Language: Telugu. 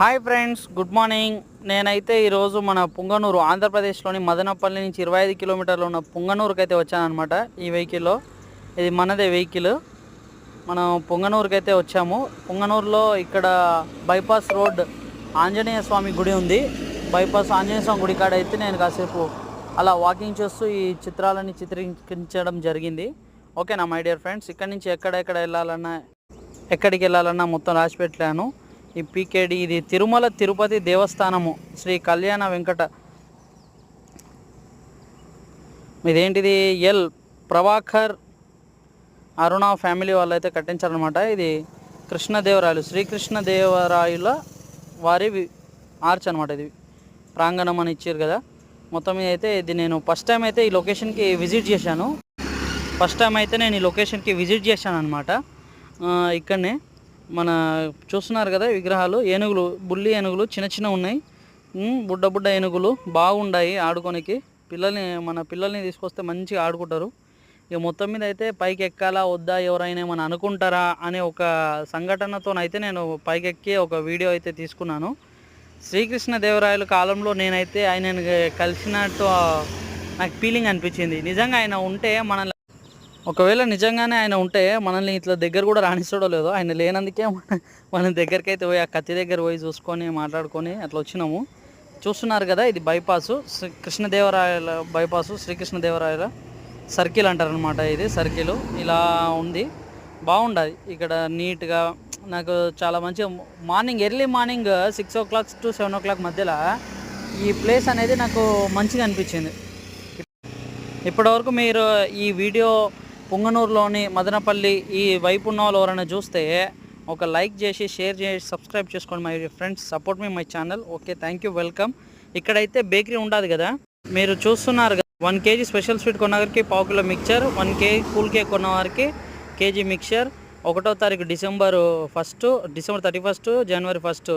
Hi friends, good morning. నేనైతే ఈరోజు మన పుంగనూరు ఆంధ్రప్రదేశ్లోని మదనపల్లి నుంచి 25 కిలోమీటర్లు ఉన్న పుంగనూరుకి అయితే వచ్చానమాట. ఈ వెహికల్లో ఇది మనదే వెహికల్. మనం పుంగనూరుకి అయితే వచ్చాము. పుంగనూరులో ఇక్కడ బైపాస్ రోడ్ ఆంజనేయ స్వామి గుడి ఉంది. బైపాస్ ఆంజనేయ స్వామి గుడి కాడ అయితే నేను కాసేపు అలా వాకింగ్ చేస్తూ ఈ చిత్రాలని చిత్రీకరించడం జరిగింది. ఓకేనా మై డియర్ ఫ్రెండ్స్, ఇక్కడ నుంచి ఎక్కడికి వెళ్ళాలన్నా మొత్తం రాసి పెట్టాను. ఈ పీకేడి ఇది తిరుమల తిరుపతి దేవస్థానము, శ్రీ కళ్యాణ వెంకట, ఇదేంటిది ఎల్ ప్రభాకర్ అరుణ ఫ్యామిలీ వాళ్ళు అయితే కట్టించారనమాట. ఇది కృష్ణదేవరాయలు, శ్రీకృష్ణదేవరాయల వారి ఆర్చ్ అనమాట. ఇది ప్రాంగణం అని ఇచ్చారు కదా. మొత్తం మీద అయితే ఇది నేను ఫస్ట్ టైం అయితే ఈ లొకేషన్కి విజిట్ చేశాను అనమాట. ఇక్కడనే మన చూస్తున్నారు కదా విగ్రహాలు, ఏనుగులు, బుల్లి ఏనుగులు చిన్న ఉన్నాయి. బుడ్డ ఏనుగులు బాగుండాయి ఆడుకోనికి. మన పిల్లల్ని తీసుకొస్తే మంచిగా ఆడుకుంటారు. ఇక మొత్తం మీద అయితే పైకి ఎక్కాలా వద్దా, ఎవరైనా ఏమైనా అనుకుంటారా అనే ఒక సంఘటనతోనైతే నేను పైకి ఎక్కి ఒక వీడియో అయితే తీసుకున్నాను. శ్రీకృష్ణదేవరాయల కాలంలో నేనైతే ఆయనను కలిసినట్టు నాకు ఫీలింగ్ అనిపించింది. నిజంగా ఆయన ఉంటే ఒకవేళ నిజంగానే ఆయన ఉంటే మనల్ని ఇట్లా దగ్గర కూడా రాణిస్తాడో లేదో. ఆయన లేనందుకే మన దగ్గరికి అయితే పోయి ఆ కత్తి దగ్గర పోయి చూసుకొని మాట్లాడుకొని అట్లా వచ్చినాము. చూస్తున్నారు కదా, ఇది బైపాసు, కృష్ణదేవరాయల బైపాసు, శ్రీకృష్ణదేవరాయల సర్కిల్ అంటారనమాట. ఇది సర్కిల్ ఇలా ఉంది, బాగుండదు ఇక్కడ నీట్గా. నాకు చాలా మంచిగా early morning 6 o'clock to 7 o'clock మధ్యలో ఈ ప్లేస్ అనేది నాకు మంచిగా అనిపించింది. ఇప్పటివరకు మీరు ఈ వీడియో పుంగనూరులోని మదనపల్లి ఈ వైపు ఉన్న వాళ్ళు ఎవరైనా చూస్తే ఒక లైక్ చేసి, షేర్ చేసి, సబ్స్క్రైబ్ చేసుకోండి my friends. Support me my channel. Okay, thank you, welcome. ఇక్కడైతే బేకరీ ఉండదు కదా, మీరు చూస్తున్నారు కదా. 1 kg స్పెషల్ స్వీట్ కొన్నవారికి 1/4 kg mixture, 1 kg cool cake కొన్నవారికి కేజీ మిక్చర్. 1వ తారీఖు December 31, January 1